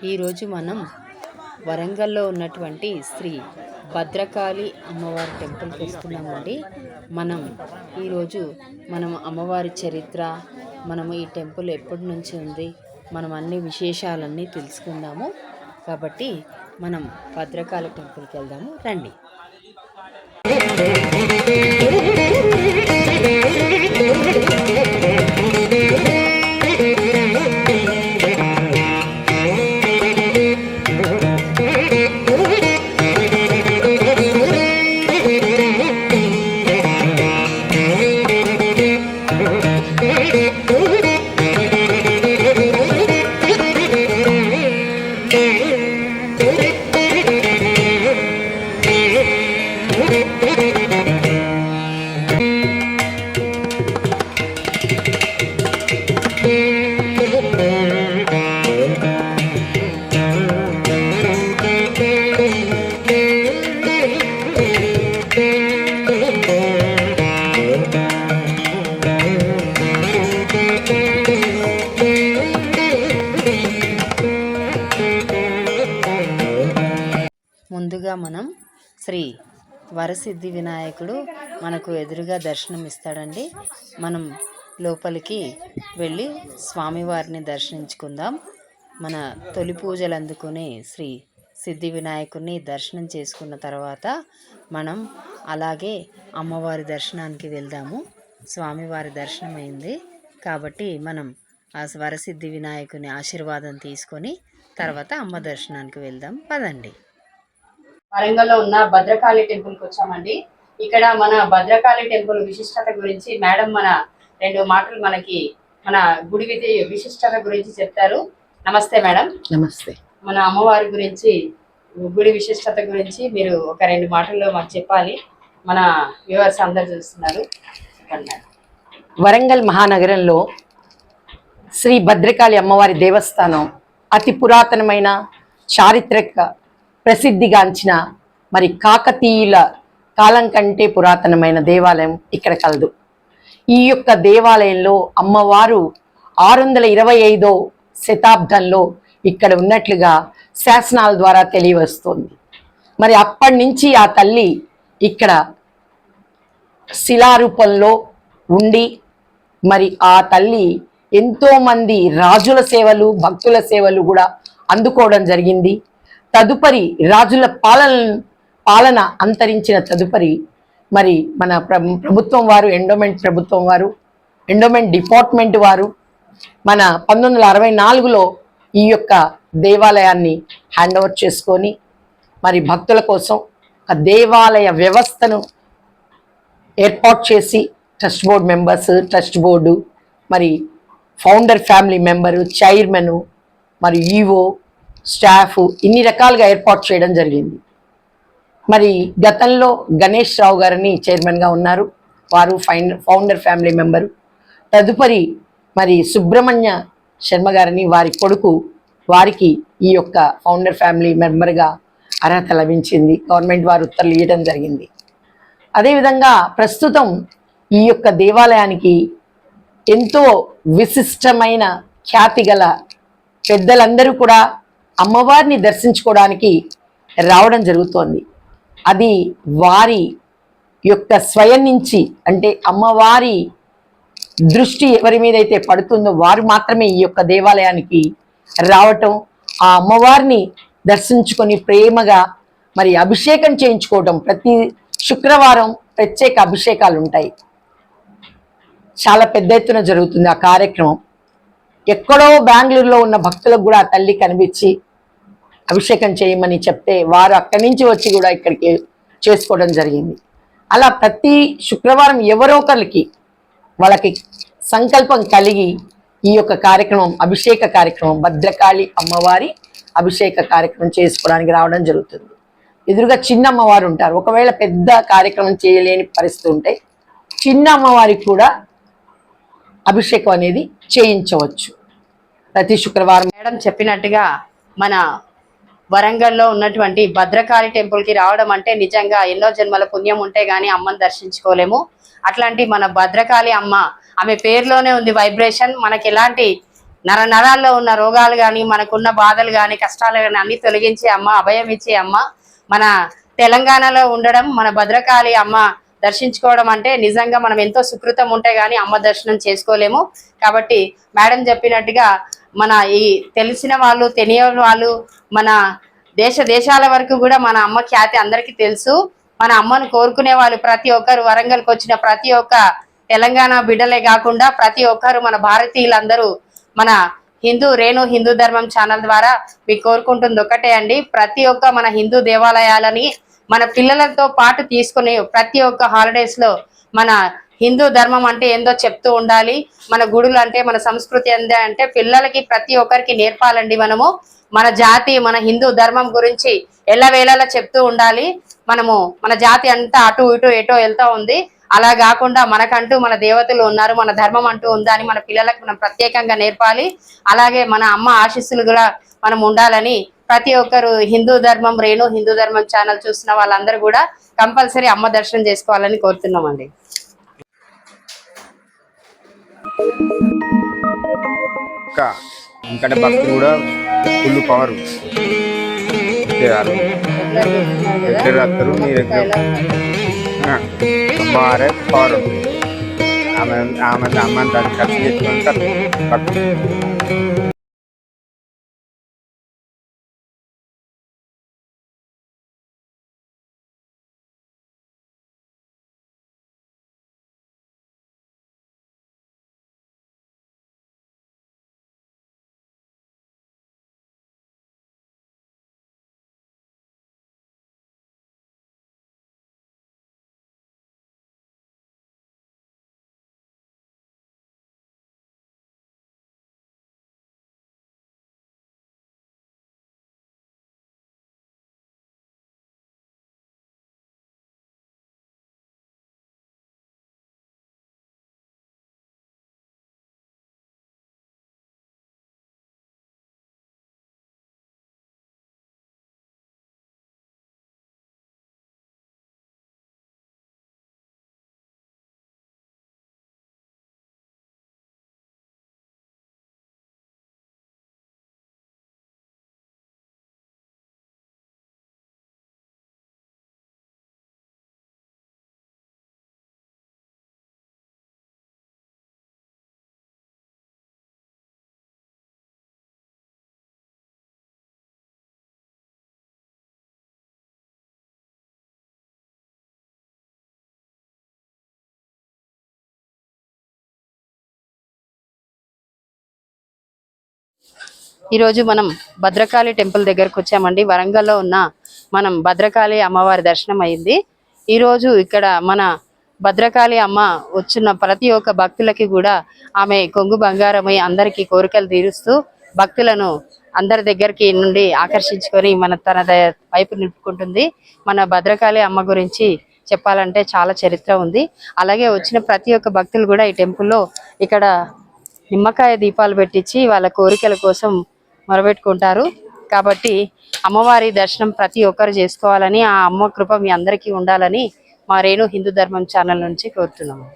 ఈరోజు మనం వరంగల్లో ఉన్నటువంటి శ్రీ భద్రకాళి అమ్మవారి టెంపుల్కి వస్తున్నామండి. ఈరోజు మనం అమ్మవారి చరిత్ర, మనము ఈ టెంపుల్ ఎప్పటి నుంచి ఉంది, మనం అన్ని విశేషాలన్నీ తెలుసుకుందాము. కాబట్టి మనం భద్రకాళి టెంపుల్కి వెళ్దాము రండి. ముందుగా మనం శ్రీ వరసిద్ధి వినాయకుడు మనకు ఎదురుగా దర్శనం ఇస్తాడండి. మనం లోపలికి వెళ్ళి స్వామివారిని దర్శించుకుందాం. మన తొలి పూజలు అందుకునే శ్రీ సిద్ధి వినాయకుడిని దర్శనం చేసుకున్న తర్వాత మనం అలాగే అమ్మవారి దర్శనానికి వెళ్దాము. స్వామివారి దర్శనం అయింది కాబట్టి మనం ఆ వరసిద్ధి వినాయకుని ఆశీర్వాదం తీసుకొని తర్వాత అమ్మ దర్శనానికి వెళ్దాం పదండి. వరంగల్లో ఉన్న భద్రకాళి టెంపుల్కి వచ్చామండి. ఇక్కడ మన భద్రకాళి టెంపుల్ విశిష్టత గురించి మేడం మన 2 మాటలు మనకి మన గుడి విశిష్టత గురించి చెప్తారు. నమస్తే మేడం. నమస్తే. మన అమ్మవారి గురించి, గుడి విశిష్టత గురించి మీరు ఒక 2 మాటల్లో మాకు చెప్పాలి. మన వ్యూవర్స్ అందరు చూస్తున్నారు. వరంగల్ మహానగరంలో శ్రీ భద్రకాళి అమ్మవారి దేవస్థానం అతి పురాతనమైన, చారిత్రక ప్రసిద్ధిగాంచిన, మరి కాకతీయుల కాలం కంటే పురాతనమైన దేవాలయం ఇక్కడ కలదు. ఈ యొక్క దేవాలయంలో అమ్మవారు 625వ శతాబ్దంలో ఇక్కడ ఉన్నట్లుగా శాసనాల ద్వారా తెలియవస్తుంది. మరి అప్పటి నుంచి ఆ తల్లి ఇక్కడ శిలారూపంలో ఉండి, మరి ఆ తల్లి ఎంతోమంది రాజుల సేవలు, భక్తుల సేవలు కూడా అందుకోవడం జరిగింది. తదుపరి రాజుల పాలన అంతరించిన తదుపరి మరి మన ప్రభుత్వం వారు, ఎండోమెంట్ డిపార్ట్మెంట్ వారు మన 1964లో ఈ యొక్క దేవాలయాన్ని హ్యాండ్ ఓవర్ చేసుకొని మరి భక్తుల కోసం ఒక దేవాలయ వ్యవస్థను ఏర్పాటు చేసి trust board members, trust board, మరి ఫౌండర్ ఫ్యామిలీ మెంబరు, చైర్మన్, మరి ఈవో, స్టాఫ్ ఇన్ని రకాలుగా ఏర్పాటు చేయడం జరిగింది. మరి గతంలో గణేష్ రావు గారిని చైర్మన్గా ఉన్నారు, వారు ఫౌండర్ ఫ్యామిలీ మెంబరు. తదుపరి మరి సుబ్రహ్మణ్య శర్మ గారిని, వారి కొడుకు, వారికి ఈ యొక్క ఫౌండర్ ఫ్యామిలీ మెంబర్గా అర్హత లభించింది. గవర్నమెంట్ వారు ఉత్తర్వులు ఇవ్వడం జరిగింది. అదేవిధంగా ప్రస్తుతం ఈ యొక్క దేవాలయానికి ఎంతో విశిష్టమైన ఖ్యాతి గల పెద్దలందరూ కూడా అమ్మవారిని దర్శించుకోవడానికి రావడం జరుగుతోంది. అది వారి యొక్క స్వయం నుంచి, అంటే అమ్మవారి దృష్టి ఎవరి మీద అయితే పడుతుందో వారు మాత్రమే ఈ యొక్క దేవాలయానికి రావటం, ఆ అమ్మవారిని దర్శించుకొని ప్రేమగా మరి అభిషేకం చేయించుకోవటం. ప్రతి శుక్రవారం ప్రత్యేక అభిషేకాలు ఉంటాయి. చాలా పెద్ద ఎత్తున జరుగుతుంది ఆ కార్యక్రమం. ఎక్కడో బెంగళూరులో ఉన్న భక్తులకు కూడా ఆ తల్లి కనిపించి అభిషేకం చేయమని చెప్తే వారు అక్కడి నుంచి వచ్చి కూడా ఇక్కడికి చేసుకోవడం జరిగింది. అలా ప్రతి శుక్రవారం ఎవరో ఒకరికి వాళ్ళకి సంకల్పం కలిగి ఈ యొక్క కార్యక్రమం, అభిషేక కార్యక్రమం, భద్రకాళి అమ్మవారి అభిషేక కార్యక్రమం చేసుకోవడానికి రావడం జరుగుతుంది. ఎదురుగా చిన్న అమ్మవారు ఉంటారు. ఒకవేళ పెద్ద కార్యక్రమం చేయలేని పరిస్థితి ఉంటే చిన్న అమ్మవారికి కూడా అభిషేకం అనేది చేయించవచ్చు ప్రతి శుక్రవారం. మేడం చెప్పినట్టుగా మన వరంగల్లో ఉన్నటువంటి భద్రకాళి టెంపుల్కి రావడం అంటే నిజంగా ఎన్నో జన్మల పుణ్యం ఉంటే గానీ అమ్మని దర్శించుకోలేము. అట్లాంటి మన భద్రకాళి అమ్మ, ఆమె పేరులోనే ఉంది వైబ్రేషన్. మనకి ఎలాంటి నరాల్లో ఉన్న రోగాలు కానీ, మనకున్న బాధలు కానీ, కష్టాలు కానీ అన్ని తొలగించే అమ్మ, అభయం ఇచ్చే అమ్మ. మన తెలంగాణలో ఉండడం, మన భద్రకాళి అమ్మ దర్శించుకోవడం అంటే నిజంగా మనం ఎంతో సుకృతం ఉంటే గానీ అమ్మ దర్శనం చేసుకోలేము. కాబట్టి మేడం చెప్పినట్టుగా మన ఈ తెలిసిన వాళ్ళు, తెలియని వాళ్ళు, మన దేశాల వరకు కూడా మన అమ్మ ఖ్యాతి అందరికీ తెలుసు. మన అమ్మను కోరుకునే వాళ్ళు ప్రతి ఒక్కరు, వరంగల్కి వచ్చిన ప్రతి ఒక్క తెలంగాణ బిడ్డలే కాకుండా ప్రతి ఒక్కరు, మన భారతీయులందరూ మన హిందూ ధర్మం ఛానల్ ద్వారా మీకు కోరుకుంటుంది ఒకటే అండి, ప్రతి ఒక్క మన హిందూ దేవాలయాలని మన పిల్లలతో పాటు తీసుకుని ప్రతి ఒక్క హాలిడేస్ లో మన హిందూ ధర్మం అంటే ఏందో చెప్తూ ఉండాలి. మన గుడులు అంటే, మన సంస్కృతి అంటే పిల్లలకి ప్రతి ఒక్కరికి నేర్పాలండి. మనము మన జాతి, మన హిందూ ధర్మం గురించి ఎల్లవేళలా చెప్తూ ఉండాలి. మనము మన జాతి అంతా అటు ఇటు ఎటో వెళ్తా ఉంది. అలా కాకుండా మనకంటూ మన దేవతలు ఉన్నారు, మన ధర్మం అంటూ ఉందా అని మన పిల్లలకు మనం ప్రత్యేకంగా నేర్పాలి. అలాగే మన అమ్మ ఆశీస్సులు కూడా మనం ఉండాలని ప్రతి ఒక్కరు హిందూ ధర్మం ఛానల్ చూస్తున్న వాళ్ళందరూ కూడా కంపల్సరీ అమ్మ దర్శనం చేసుకోవాలని కోరుతున్నామండి. ఎందుకంటే భక్తులు కూడా ఫుల్ పవర్ దగ్గర వస్తారు, మీ దగ్గర అమ్మవారే పవర్ ఉంటుంది. అమ్మని దాన్ని ఖర్చు చేసుకుంటారు భక్తులు. ఈరోజు మనం భద్రకాళి టెంపుల్ దగ్గరకు వచ్చామండి. వరంగల్లో ఉన్న మనం భద్రకాళి అమ్మవారి దర్శనం అయింది. ఈరోజు ఇక్కడ మన భద్రకాళి అమ్మ వచ్చిన ప్రతి ఒక్క భక్తులకి కూడా ఆమె కొంగు బంగారమై అందరికీ కోరికలు తీరుస్తూ భక్తులను అందరి దగ్గరికి నుండి ఆకర్షించుకొని తన వైపు నిలుపుకుంటుంది. మన భద్రకాళి అమ్మ గురించి చెప్పాలంటే చాలా చరిత్ర ఉంది. అలాగే వచ్చిన ప్రతి ఒక్క భక్తులు కూడా ఈ టెంపుల్లో ఇక్కడ నిమ్మకాయ దీపాలు పెట్టించి వాళ్ళ కోరికల కోసం మొరబెట్టుకుంటారు. కాబట్టి అమ్మవారి దర్శనం ప్రతి ఒక్కరు చేసుకోవాలని, ఆ అమ్మ కృప మీ అందరికీ ఉండాలని మా హిందూ ధర్మం ఛానల్ నుంచి కోరుతున్నాము.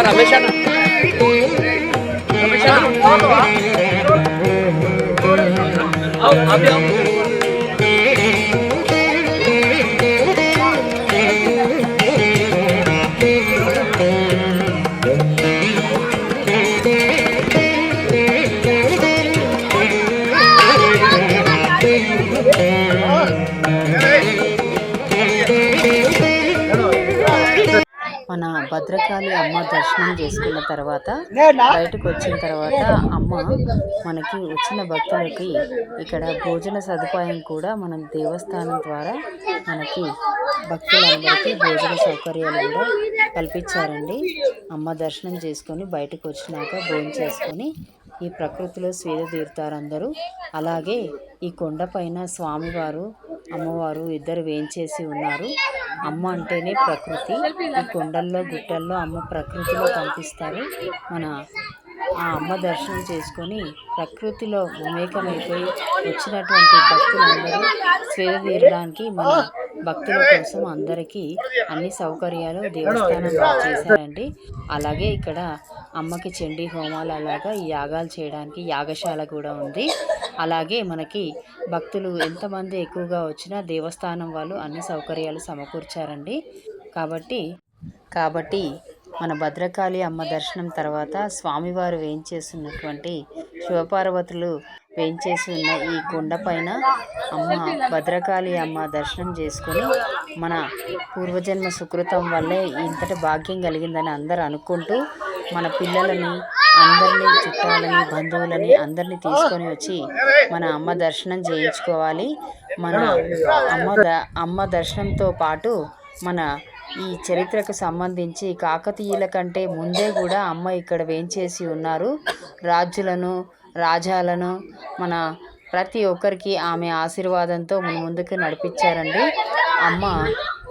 రమేష్ అన్న మన భద్రకాళి అమ్మ దర్శనం చేసుకున్న తర్వాత బయటకు వచ్చిన తర్వాత అమ్మ మనకి వచ్చిన భక్తులకి ఇక్కడ భోజన సదుపాయం కూడా మనం దేవస్థానం ద్వారా మనకి భక్తులందరికీ భోజన సౌకర్యాలు కూడా కల్పించారండి. అమ్మ దర్శనం చేసుకొని బయటకు వచ్చినాక భోజనం చేసుకొని ఈ ప్రకృతిలో స్వేద తీరుతారు అందరూ. అలాగే ఈ కొండపైన స్వామివారు అమ్మవారు ఇద్దరు వేంచేసి ఉన్నారు. అమ్మ అంటేనే ప్రకృతి. ఈ కొండల్లో గుట్టల్లో అమ్మ ప్రకృతిలో కనిపిస్తారు. మన ఆ అమ్మ దర్శనం చేసుకొని ప్రకృతిలో మమేకమైపోయి వచ్చినటువంటి భక్తులందరూ స్వేద తీరడానికి మన భక్తుల కోసం అందరికీ అన్ని సౌకర్యాలు దేవస్థానం చేశారండి. అలాగే ఇక్కడ అమ్మకి చండీ హోమాలు అలాగా ఈ యాగాలు చేయడానికి యాగశాల కూడా ఉంది. అలాగే మనకి భక్తులు ఎంతమంది ఎక్కువగా వచ్చినా దేవస్థానం వాళ్ళు అన్ని సౌకర్యాలు సమకూర్చారండి. కాబట్టి మన భద్రకాళి అమ్మ దర్శనం తర్వాత స్వామివారు వేయించేస్తున్నటువంటి శివపార్వతులు వేయించేసి ఉన్న ఈ కొండపైన అమ్మ భద్రకాళి అమ్మ దర్శనం చేసుకొని మన పూర్వజన్మ సుకృతం వల్లే ఇంతటి భాగ్యం కలిగిందని అందరూ అనుకుంటూ మన పిల్లలని అందరినీ చుట్టాలని బంధువులని అందరినీ తీసుకొని వచ్చి మన అమ్మ దర్శనం చేయించుకోవాలి. మన అమ్మ దర్శనంతో పాటు మన ఈ చరిత్రకు సంబంధించి కాకతీయుల కంటే ముందే కూడా అమ్మ ఇక్కడ వేంచేసి ఉన్నారు. రాజులను రాజాలను మన ప్రతి ఒక్కరికి ఆమె ఆశీర్వాదంతో ముందుకు నడిపించారండి. అమ్మ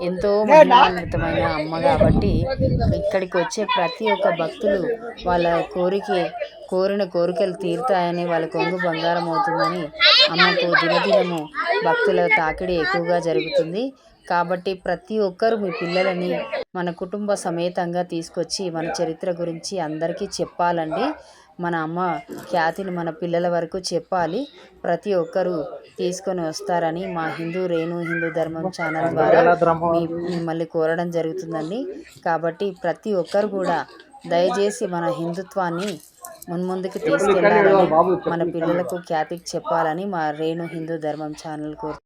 ఎంతో మహిమాన్వితమైన అమ్మ కాబట్టి ఇక్కడికి వచ్చే ప్రతి ఒక్క భక్తులు వాళ్ళ కోరిన కోరికలు తీరుతాయని వాళ్ళ కొంగు బంగారం అవుతుందని అమ్మకు దినదినము భక్తుల తాకిడి ఎక్కువగా జరుగుతుంది. కాబట్టి ప్రతి ఒక్కరు మీ పిల్లలని మన కుటుంబ సమేతంగా తీసుకొచ్చి మన చరిత్ర గురించి అందరికీ చెప్పాలండి. మన అమ్మ ఖ్యాతిని మన పిల్లల వరకు చెప్పాలి. ప్రతి ఒక్కరూ తీసుకొని వస్తారని మా హిందూ ధర్మం ఛానల్ ద్వారా మిమ్మల్ని కోరడం జరుగుతుందండి. కాబట్టి ప్రతి ఒక్కరు కూడా దయచేసి మన హిందుత్వాన్ని ముందుకు తీసుకెళ్లాలని మన పిల్లలకు ఖ్యాతికి చెప్పాలని మా హిందూ ధర్మం ఛానల్ కోరు.